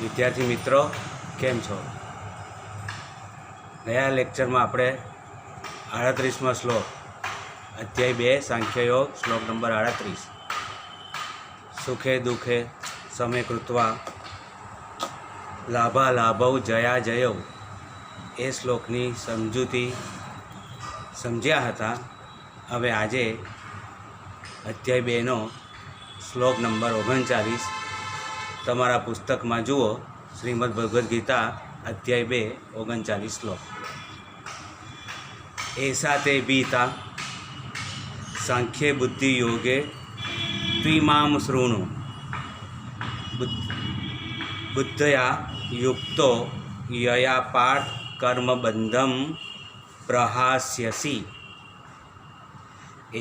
વિદ્યાર્થી મિત્રો કેમ છો? ગયા લેક્ચરમાં આપણે 38મા શ્લોક અધ્યાય 2 સાંખ્યયોગ શ્લોક નંબર 38 સુખે દુઃખે સમે કૃત્વા લાભા લાભૌ જયા જયૌ એ શ્લોકની સમજૂતી સમજ્યા હતા. હવે આજે અધ્યાય 2નો શ્લોક નંબર 39 તમારા પુસ્તકમાં જુઓ. શ્રીમદ ભગવદ્ ગીતા અધ્યાય 2 39 શ્લોક. એસા તે બીતા સાંખ્ય બુદ્ધિ યોગે ત્વિમામ શૃણુ બુદ્ધયા યુક્તો યયા પાર્થ કર્મબંધમ પ્રહાસ્યસી.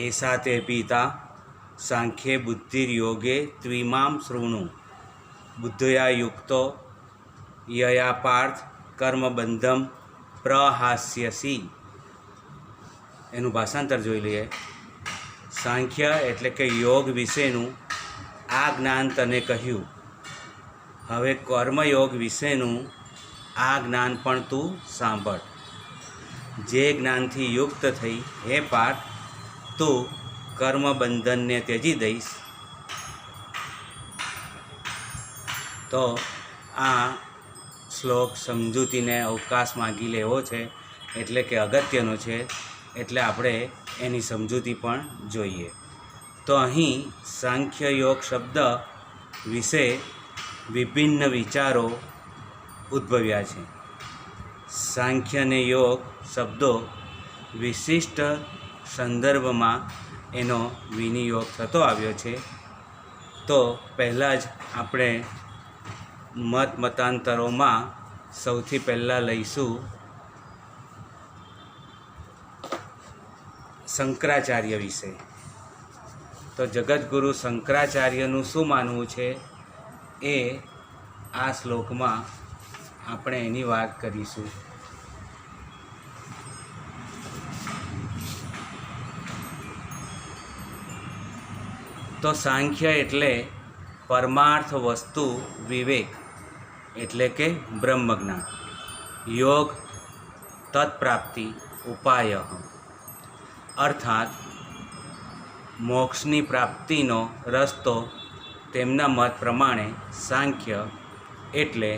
એસા તે પિતા સાંખ્ય બુદ્ધિર્યોગે ત્વિમામ શૃણુ બુદ્ધયા યુક્તો યયા પાર્થ કર્મબંધમ પ્રહાસ્યસી. એનું ભાષાંતર જોઈ લઈએ. સાંખ્ય એટલે કે યોગ વિશેનું આ જ્ઞાન તને કહ્યું. હવે કર્મયોગ વિશેનું આ જ્ઞાન પણ તું સાંભળ. જે જ્ઞાનથી યુક્ત થઈ હે પાર્થ તું કર્મબંધનને ત્યજી દઈશ. તો આ શ્લોક સમજૂતીને અવકાશ માગી લેવો છે, એટલે કે અગત્યનો છે, એટલે આપણે એની સમજૂતી પણ જોઈએ. તો અહીં સાંખ્ય યોગ શબ્દ વિશે વિભિન્ન વિચારો ઉદ્ભવ્યા છે. સાંખ્ય અને યોગ શબ્દો વિશિષ્ટ સંદર્ભમાં એનો વિનિયોગ થતો આવ્યો છે. તો પહેલાં જ આપણે મતાંતરોમાં સૌથી પહેલાં લઈશું શંકરાચાર્ય વિશે. તો જગતગુરુ શંકરાચાર્યનું શું માનવું છે એ આ શ્લોકમાં આપણે એની વાત કરીશું. તો સાંખ્ય એટલે પરમાર્થ વસ્તુ વિવેક એટલે કે બ્રહ્મજ્ઞાન. યોગ તત્પ્રાપ્તિ ઉપાય અર્થાત મોક્ષની પ્રાપ્તિનો રસ્તો. તેમના મત પ્રમાણે સાંખ્ય એટલે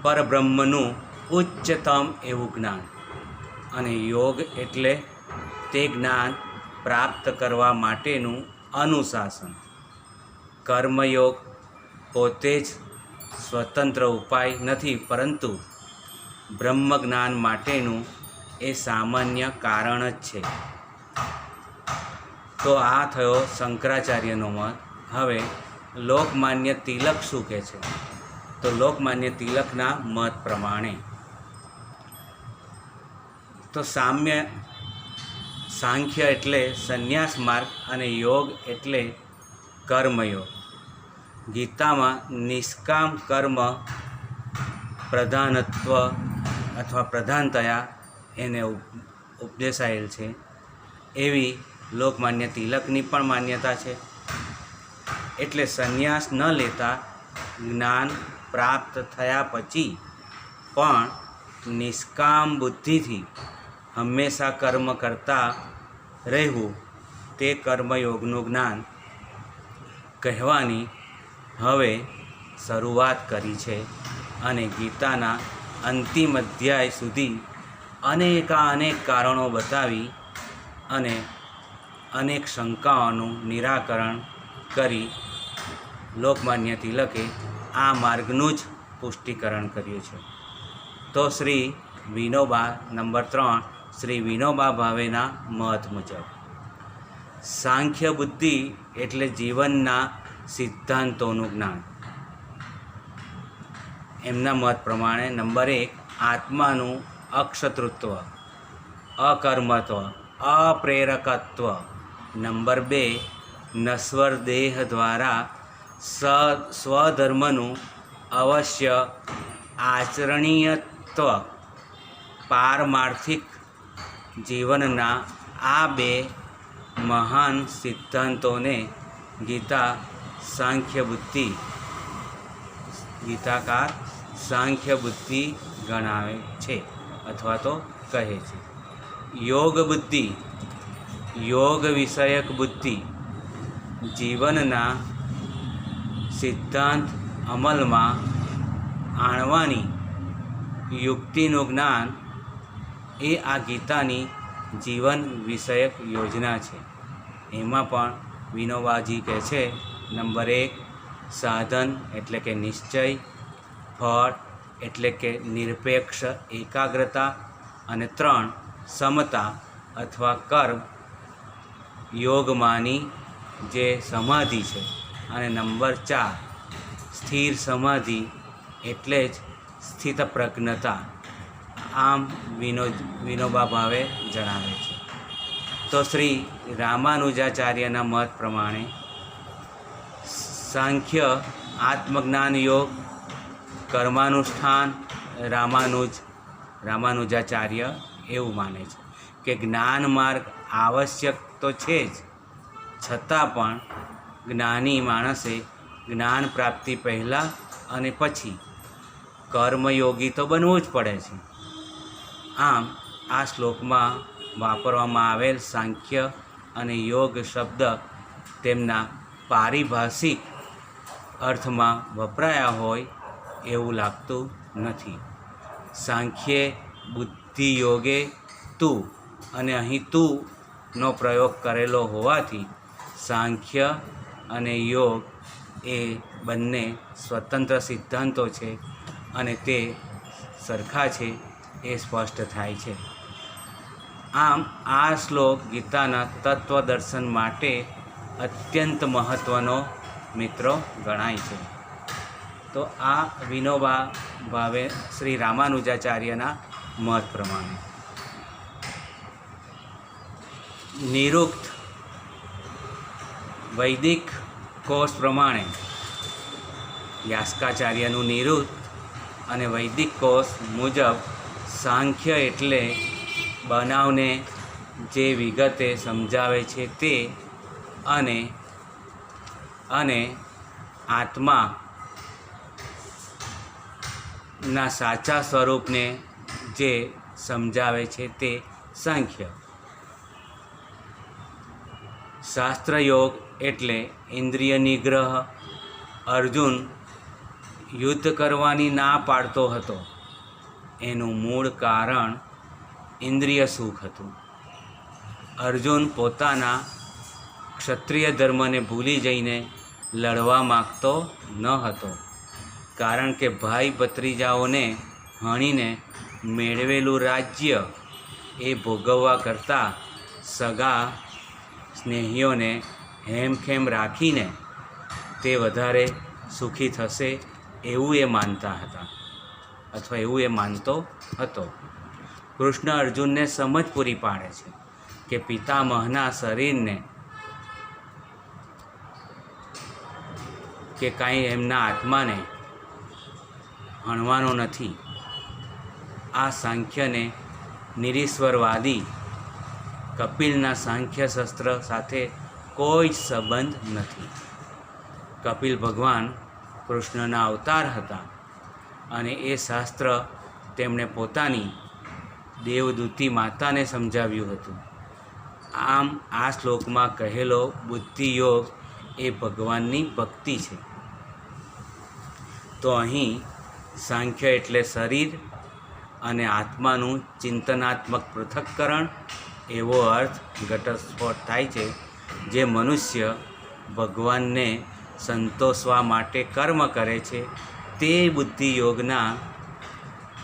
પરબ્રહ્મનું ઉચ્ચતમ એવું જ્ઞાન, અને યોગ એટલે તે જ્ઞાન પ્રાપ્ત કરવા માટેનું અનુશાસન. કર્મયોગ પોતે જ સ્વતંત્ર ઉપાય નથી, પરંતુ બ્રહ્મજ્ઞાન માટેનું એ સામાન્ય કારણ જ છે. તો આ થયો શંકરાચાર્યનો મત. હવે લોકમાન્ય તિલક શું કહે છે? તો લોકમાન્ય તિલકના મત પ્રમાણે તો સાંખ્ય એટલે સંન્યાસ માર્ગ અને યોગ એટલે કર્મયોગ. ગીતામાં નિષ્કામ કર્મ પ્રધાનત્વ અથવા પ્રધાનતયા એને ઉપદેશાયેલ છે. એવી લોકમાન્ય તિલકની પણ માન્યતા છે. એટલે સંન્યાસ ન લેતા જ્ઞાન પ્રાપ્ત થયા પછી પણ નિષ્કામ બુદ્ધિથી હંમેશા કર્મ કરતા રહેવું, તે કર્મયોગનું જ્ઞાન કહેવાની હવે શરૂઆત કરી છે. અને ગીતાના અંતિમ અધ્યાય સુધી અનેક કારણો બતાવી અને અનેક શંકાઓનું નિરાકરણ કરી લોકમાન્ય તિલકે આ માર્ગનું જ પુષ્ટિકરણ કર્યું છે. તો શ્રી વિનોબા નંબર 3 શ્રી વિનોબા ભાવેના મત મુજબ સાંખ્ય બુદ્ધિ એટલે જીવનના સિદ્ધાંતોનું જ્ઞાન. એમના મત પ્રમાણે નંબર 1 આત્માનું અક્ષતૃત્વ, અકર્મત્વ, અપ્રેરકત્વ. નંબર 2 નશ્વર દેહ દ્વારા સ્વધર્મનું અવશ્ય આચરણીયત્વ. પારમાર્થિક જીવનના આ 2 મહાન સિદ્ધાંતોને ગીતા સાંખ્ય બુદ્ધિ ગીતાકાર સાંખ્ય બુદ્ધિ ગણાવે છે અથવા તો કહે છે. યોગ બુદ્ધિ, યોગ વિષયક બુદ્ધિ, જીવનના સિદ્ધાંત અમલમાં આણવાની યુક્તિનું જ્ઞાન એ આ ગીતાની જીવન વિષયક યોજના છે. એમાં પણ વિનોબાજી કહે છે, નંબર 1 સાધન એટલે કે નિશ્ચય, ફળ એટલે કે નિરપેક્ષ એકાગ્રતા, અને 3 સમતા અથવા કર્મ યોગમાંની જે સમાધિ છે, અને નંબર 4 સ્થિર સમાધિ એટલે જ સ્થિત પ્રજ્ઞતા. આમ વિનોબા ભાવે જણાવે છે. તો શ્રી રામાનુજાચાર્યના મત પ્રમાણે સાંખ્ય આત્મજ્ઞાન યોગ, કર્માનુષ્ઠાન રામાનુજાચાર્ય એવું માને છે કે જ્ઞાન માર્ગ આવશ્યક તો છે જ, છતાં પણ જ્ઞાની માણસે જ્ઞાન પ્રાપ્તિ પહેલાં અને પછી કર્મયોગી તો બનવું જ પડે છે. આમ આ શ્લોકમાં વાપરવામાં આવેલ સાંખ્ય અને યોગ શબ્દ તેમના પારિભાષિક અર્થમાં વપરાયા હોય એવું લાગતું નથી. સાંખ્યે બુદ્ધિ યોગે તું, અને અહીં તુંનો પ્રયોગ કરેલો હોવાથી સાંખ્ય અને યોગ એ બંને સ્વતંત્ર સિદ્ધાંતો છે અને તે સરખા છે એ સ્પષ્ટ થાય છે. આમ આ શ્લોક ગીતાના તત્વદર્શન માટે અત્યંત મહત્ત્વનો મિત્રો ગણાય છે. તો આ વિનોબા ભાવે શ્રી રામાનુજાચાર્યના મત પ્રમાણે. નિરુક્ત વૈદિક કોષ પ્રમાણે યાસ્કાચાર્યનું નિરુક્ત અને વૈદિક કોષ મુજબ સાંખ્ય એટલે બનાવને જે વિગતે સમજાવે છે તે, અને આત્માના સાચા સ્વરૂપને જે સમજાવે છે તે સાંખ્ય. શાસ્ત્રયોગ એટલે ઇન્દ્રિય નિગ્રહ. અર્જુન યુદ્ધ કરવાની ના પાડતો હતો એનું મૂળ કારણ ઇન્દ્રિય સુખ હતું. અર્જુન પોતાના ક્ષત્રિય ધર્મને ભૂલી જઈને લડવા માગતો ન હતો, કારણ કે ભાઈ ભત્રીજાઓને હણીને મેળવેલું રાજ્ય એ ભોગવવા કરતાં સગા સ્નેહીઓને હેમખેમ રાખીને તે વધારે સુખી થશે એવું એ માનતા હતા, અથવા એવું એ માનતો હતો. કૃષ્ણ અર્જુનને સમજ પૂરી પાડે છે કે પિતામહના શરીરને કે કાંઈ એમના આત્માને હણવાનો નથી. આ સાંખ્યને નિરીશ્વરવાદી કપિલના સાંખ્ય શાસ્ત્ર સાથે કોઈ જ સંબંધ નથી. કપિલ ભગવાન કૃષ્ણના અવતાર હતા અને એ શાસ્ત્ર તેમણે પોતાની દેવદૂતી માતાને સમજાવ્યું હતું. આમ આ શ્લોકમાં કહેલો બુદ્ધિયોગ એ ભગવાનની ભક્તિ છે. તો અહીં સાંખ્ય એટલે શરીર અને આત્માનું ચિંતનાત્મક પૃથક્કરણ એવો અર્થ ઘટસ્ફોટ થાય છે. જે મનુષ્ય ભગવાનને સંતોષવા માટે કર્મ કરે છે તે બુદ્ધિયોગના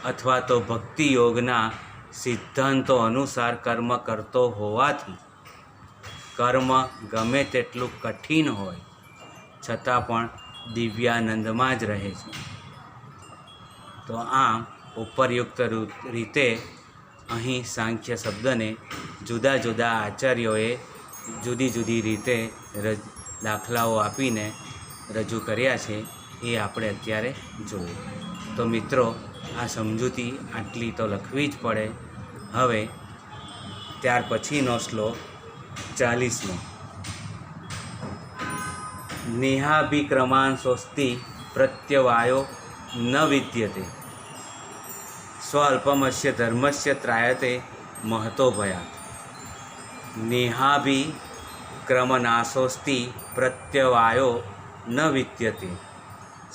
અથવા તો ભક્તિ યોગના સિદ્ધાંતો અનુસાર કર્મ કરતો હોવાથી કર્મ ગમે તેટલું કઠિન હોય છતાં પણ દિવ્યાનંદમાં જ રહે છે. તો આમ ઉપરયુક્ત રીતે અહીં સાંખ્ય શબ્દને જુદા જુદા આચાર્યોએ જુદી જુદી રીતે દાખલાઓ આપીને રજૂ કર્યા છે એ આપણે અત્યારે જોયું. તો મિત્રો આ સમજૂતી આટલી તો લખવી જ પડે. હવે ત્યાર પછીનો શ્લોક 40મો. નેહાભિક્રમાન સ્વસ્તિ પ્રત્યવાયો ન વિદ્યતે સ્વલ્પમસ્ય ધર્મસ્ય ત્રાયતે મહતો ભયાત નેહાભિક્રમનાશોસ્તિ પ્રત્યવાયો ન વિદ્યતે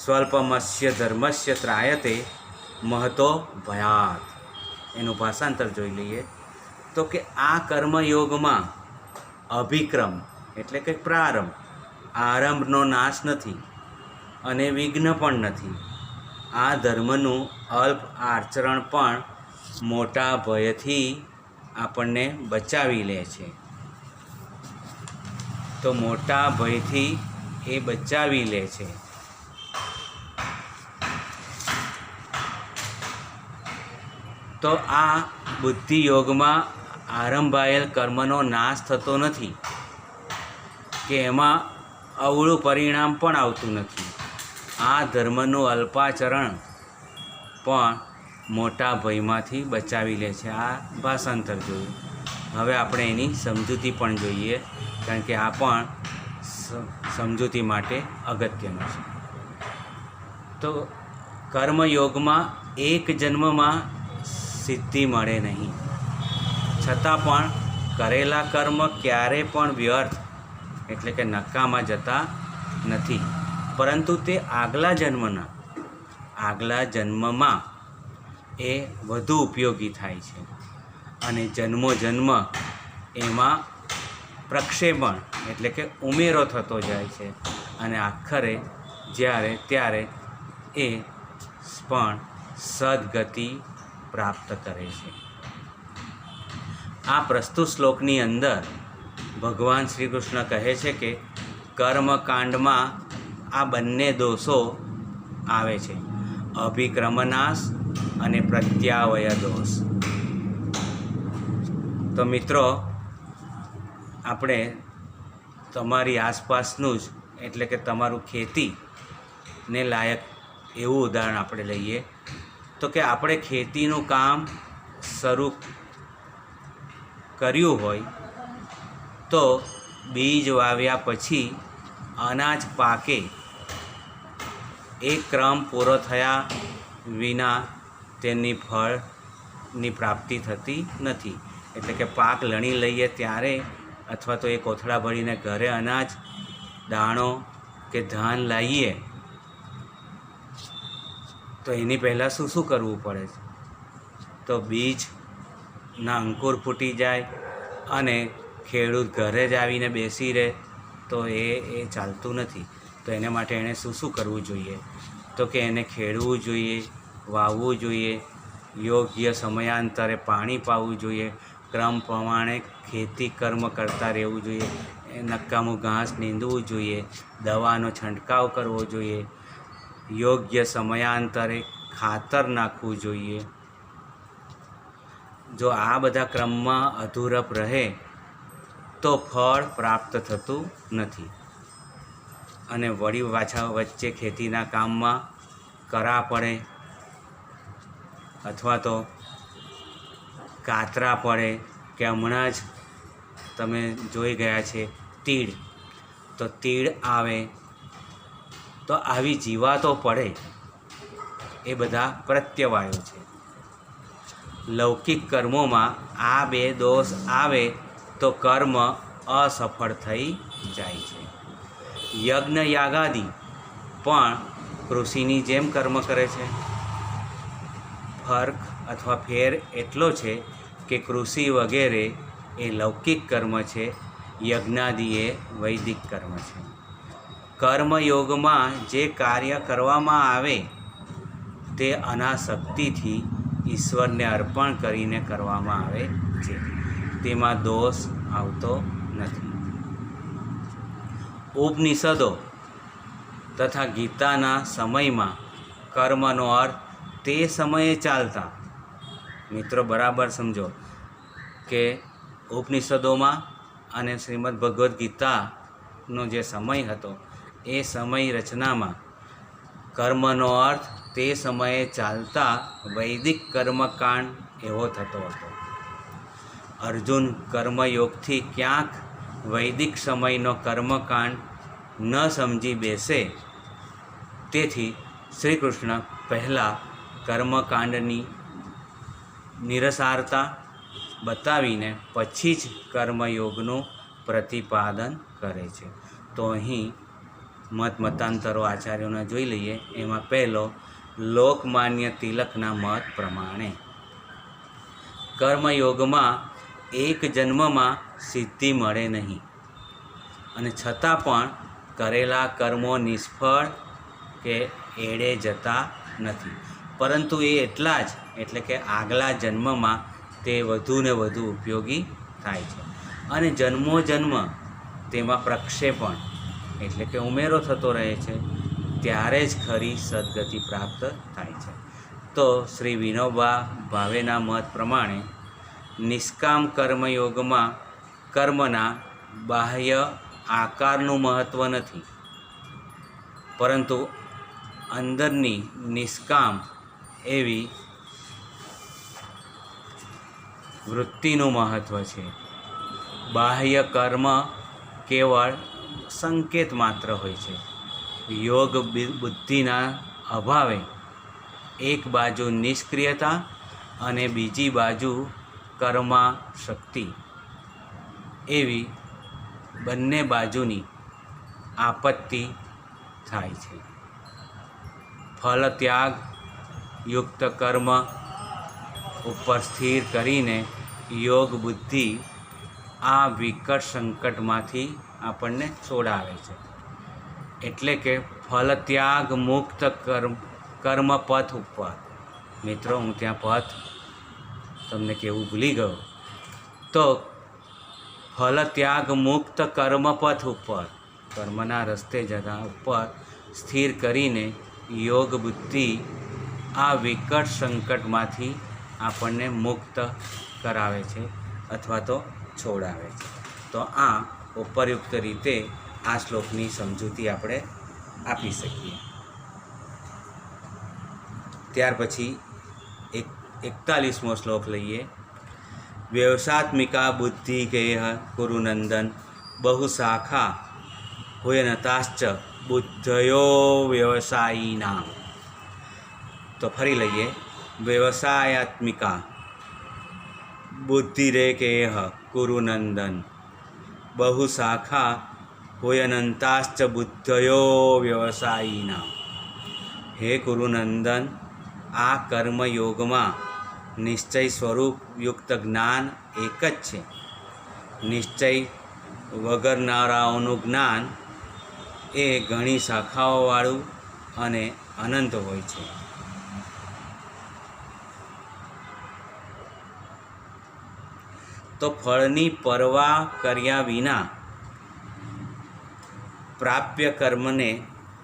સ્વલ્પમસ્ય ધર્મસ્ય ત્રાયતે મહતો ભયાત. એનું ભાષાંતર જોઈ લઈએ તો કે આ કર્મયોગમાં અભિક્રમ એટલે કે પ્રારંભ, આરંભનો નાશ નથી અને વિઘ્ન પણ નથી. આ ધર્મનું અલ્પ આચરણ પણ મોટા ભયથી આપણને બચાવી લે છે. તો મોટા ભયથી એ બચાવી લે છે. તો આ બુદ્ધિ યોગમાં આરંભાયેલ કર્મનો નાશ થતો નથી કે એમાં અવળું પરિણામ પણ આવતું નથી. આ ધર્મનું અલ્પાચરણ પણ મોટા ભયમાંથી બચાવી લે છે. આ ભાષાંતર જોયું. હવે આપણે એની સમજૂતી પણ જોઈએ, કારણ કે આ પણ સમજૂતી માટે અગત્યનું છે. તો કર્મયોગમાં એક જન્મમાં સિદ્ધિ મળે નહીં, છતાં પણ કરેલા કર્મ ક્યારે પણ વ્યર્થ એટલે કે નકામા જતા નથી, પરંતુ તે આગલા જન્મમાં એ વધુ ઉપયોગી થાય છે અને જન્મ એમાં પ્રક્ષેપણ એટલે કે ઉમેરો થતો જાય છે અને આખરે ત્યારે એ પણ સદગતિ પ્રાપ્ત કરે છે. આ પ્રસ્તુત શ્લોકની અંદર ભગવાન શ્રી કૃષ્ણ કહે છે કે કર્મકાંડમાં આ બંને દોષો આવે છે, અભિક્રમનાશ અને પ્રત્યાવય દોષ. તો મિત્રો, આપણે તમારી આસપાસનું જ એટલે કે તમારું ખેતીને લાયક એવું ઉદાહરણ આપણે લઈએ તો કે આપણે ખેતીનું કામ શરૂ કર્યું હોય તો બીજ વાવ્યા પછી અનાજ પાકે એ ક્રમ પૂરો થયા વિના તેની ફળની પ્રાપ્તિ થતી નથી. એટલે કે પાક લણી લઈએ ત્યારે અથવા તો એ કોથળા ભરીને ઘરે અનાજ દાણો કે ધાન લાવીએ તો એની પહેલાં શું કરવું પડે છે? તો બીજના અંકુર ફૂટી જાય અને ખેડૂત ઘરે જ આવીને બેસી રહે તો એ ચાલતું નથી. તો એને માટે એણે શું કરવું જોઈએ? તો કે એને ખેડવું જોઈએ, વાવવું જોઈએ, યોગ્ય સમયાંતરે પાણી પાવું જોઈએ, ક્રમ પ્રમાણે ખેતી કર્મ કરતા રહેવું જોઈએ, નકામું ઘાસ નીંદવું જોઈએ, દવાનો છંટકાવ કરવો જોઈએ, યોગ્ય સમયાંતરે ખાતર નાખવું જોઈએ. જો આ બધા ક્રમમાં અધૂરપ રહે તો ફળ પ્રાપ્ત થતું નથી અને વળી પાછા વચ્ચે ખેતીના કામમાં કરા પડે અથવા તો કાતરા પડે કે હમણાં જ તમે જોઈ ગયા છે તીડ, તો તીડ આવે તો આવી જીવાતો પડે એ બધા પ્રત્યવાયો છે. લૌકિક કર્મોમાં આ બે દોષ આવે તો કર્મ અસફળ થઈ જાય છે. યજ્ઞ યાગાદિ પણ કૃષિની જેમ કર્મ કરે છે. ફર્ક અથવા ફેર એટલો છે કે કૃષિ વગેરે એ લૌકિક કર્મ છે, યજ્ઞાદિ એ વૈદિક કર્મ છે. કર્મયોગમાં જે કાર્ય કરવામાં આવે તે અનાસક્તિથી ઈશ્વરને અર્પણ કરીને કરવામાં આવે છે, તેમાં દોષ આવતો નથી. ઉપનિષદો તથા ગીતાના સમયમાં કર્મનો અર્થ તે સમયે ચાલતા. મિત્રો બરાબર સમજો કે ઉપનિષદોમાં અને શ્રીમદ્ ભગવદ્ ગીતાનો જે સમય હતો એ સમય રચનામાં કર્મનો અર્થ તે સમયે ચાલતા વૈદિક કર્મકાંડ એવો થતો હતો. અર્જુન કર્મયોગથી ક્યાંક વૈદિક સમયનો કર્મકાંડ ન સમજી બેસે, તેથી શ્રી કૃષ્ણ પહેલાં કર્મકાંડની નિરસારતા બતાવીને પછી જ કર્મયોગનું પ્રતિપાદન કરે છે. તો અહીં મતાંતરો આચાર્યોના જોઈ લઈએ. એમાં પહેલો લોકમાન્ય તિલકના મત પ્રમાણે કર્મયોગમાં એક જન્મમાં સિદ્ધિ મળે નહીં, અને છતાં પણ કરેલા કર્મો નિષ્ફળ કે એળે જતા નથી, પરંતુ એ એટલા જ એટલે કે આગલા જન્મમાં તે વધુ ને વધુ ઉપયોગી થાય છે, અને જન્મો જન્મ તેમાં પ્રક્ષેપણ એટલે કે ઉમેરો થતો રહે છે, ત્યારે જ ખરી સદગતિ પ્રાપ્ત થાય છે. તો શ્રી વિનોબા ભાવેના મત પ્રમાણે નિષ્કામ કર્મયોગમાં કર્મના બાહ્ય આકારનું મહત્ત્વ નથી, પરંતુ અંદરની નિષ્કામ એવી વૃત્તિનું મહત્ત્વ છે. બાહ્ય કર્મ કેવળ સંકેત માત્ર હોય છે. યોગ બુદ્ધિના અભાવે એક બાજુ નિષ્ક્રિયતા અને બીજી બાજુ કર્માશક્તિ એવી બંને બાજુની આપત્તિ થાય છે. ફલ ત્યાગ યુક્ત કર્મ ઉપર સ્થિર કરીને યોગ બુદ્ધિ આ વિકટ સંકટમાંથી આપણને છોડાવે છે. એટલે કે ફલ ત્યાગ મુક્ત કર્મપથ ઉપર. મિત્રો, હું ત્યાં પથ તમને કહેવું ભૂલી ગયો. તો ફલ ત્યાગ મુક્ત કર્મપથ ઉપર, કર્મના રસ્તે જતા ઉપર સ્થિર કરીને યોગ બુદ્ધિ આ વિકટ સંકટમાંથી આપણને મુક્ત કરાવે છે અથવા તો છોડાવે છે. તો આ ઉપરયુક્ત રીતે આ શ્લોકની સમજૂતી આપણે આપી શકીએ. ત્યાર પછી 41મો શ્લોક લઈએ. વ્યવસાત્મિકા બુદ્ધિ ગેહ કુરુનંદન બહુ શાખા હુયનતાશ્ચ બુદ્ધયો વ્યવસાયીનામ. તો ફરી લઈએ. વ્યવસાયાત્મિકા બુદ્ધિ રે કેહ કુરુનંદન બહુ શાખા હુયનંતાશ્ચ બુદ્ધયો વ્યવસાયીનામ. હે કુરુનંદન, આ કર્મયોગમાં નિશ્ચય સ્વરૂપ યુક્ત જ્ઞાન એક જ છે. નિશ્ચય વગરનારાઓનું જ્ઞાન એ ઘણી શાખાઓવાળું અને અનંત હોય છે. તો ફળની પરવા કર્યા વિના પ્રાપ્ય કર્મને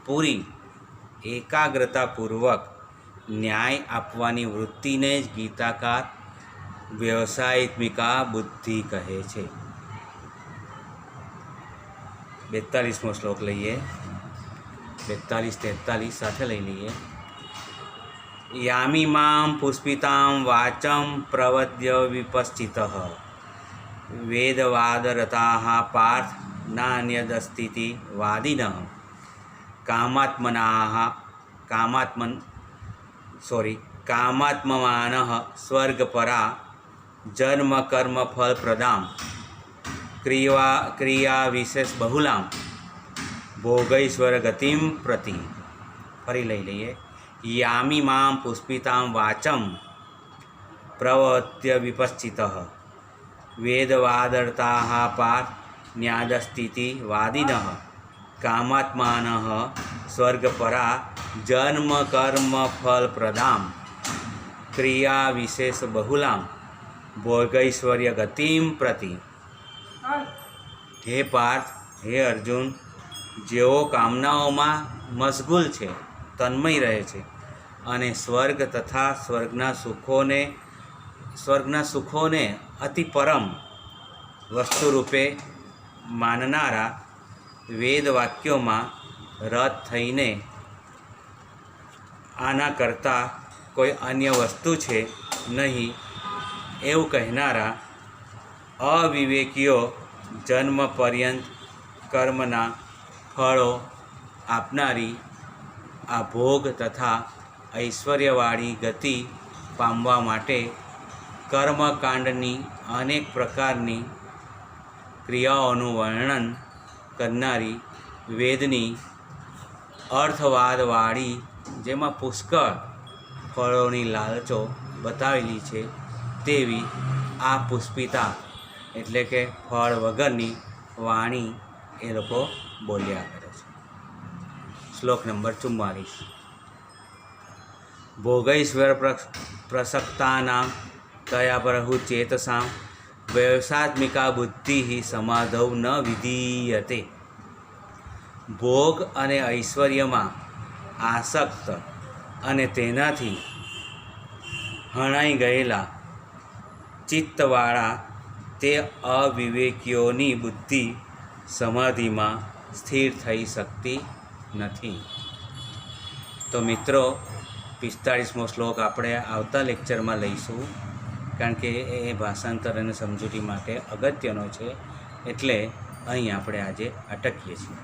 પૂરી એકાગ્રતાપૂર્વક ન્યાય આપવાની વૃત્તિને જ ગીતાકાર વ્યવસાયિત્મિકા બુદ્ધિ કહે છે. 42મો શ્લોક લઈએ. 42-43 સાથે લઈ લઈએ. યામી મામ પુષ્પિતામ વાચમ પ્રવદ્ય વિપશ્ચિતઃ વેદવાદરતાઃ પાર્થ નાન્યદસ્તિતિ વાદિનઃ કામાત્મમાનઃ સ્વર્ગપરા જન્મ કર્મ ફલ પ્રદામ ક્રિયા વિશેષ બહુલામ ભોગૈશ્વર ગતિમ પ્રતિ. ફરી લઈ લઈએ. યામી મામ પુષ્પિતામ વાચમ પ્રવત્ય વિપશ્ચિતઃ વેદવાદરતાઃ પાર્થ ન્યાદસ્તિતિ વાદિનઃ કામાત્માનઃ સ્વર્ગપરા જન્મ કર્મ ફલ પ્રદામ ક્રિયા વિશેષ બહુલામ ભોગૈશ્વર્ય ગતિમ પ્રતિ. હે પાર્થ, હે અર્જુન, જેઓ કામનાઓમાં મશગુલ છે, તન્મય રહે છે અને સ્વર્ગ તથા સ્વર્ગના સુખોને અતિ પરમ વસ્તુરૂપે માનનારા વેદ વાક્યોમાં રત થઈને આના કરતાં કોઈ અન્ય વસ્તુ છે નહીં એવું કહેનારા અવિવેકીઓ જન્મ પર્યંત કર્મના ફળો આપનારી આ ભોગ તથા ઐશ્વર્યવાળી ગતિ પામવા માટે કર્મકાંડની અનેક પ્રકારની ક્રિયાઓનું વર્ણન કરનારી વેદની અર્થવાદવાળી, જેમાં પુષ્કળ ફળોની લાલચો બતાવેલી છે, તેવી આ પુષ્પિતા એટલે કે ફળ વગરની વાણી એ લોકો બોલ્યા કરે છે. શ્લોક નંબર 44. ભોગૈશ્વર પ્રસક્તાનાં તયા પરહુ ચેતસાં વ્યવસાત્મિકા બુદ્ધિ સમાધૌ ન વિધીયતે. ભોગ અને ઐશ્વર્યમાં આસક્ત અને તેનાથી હણાઈ ગયેલા ચિત્તવાળા તે અવિવેકીઓની બુદ્ધિ સમાધિમાં સ્થિર થઈ શકતી નથી. તો મિત્રો, 45મો શ્લોક આપણે આવતા લેક્ચરમાં લઈશું, કારણ કે એ ભાષાંતર અને સમજૂતી માટે અગત્યનો છે. એટલે અહીં આપણે આજે અટકીએ છીએ.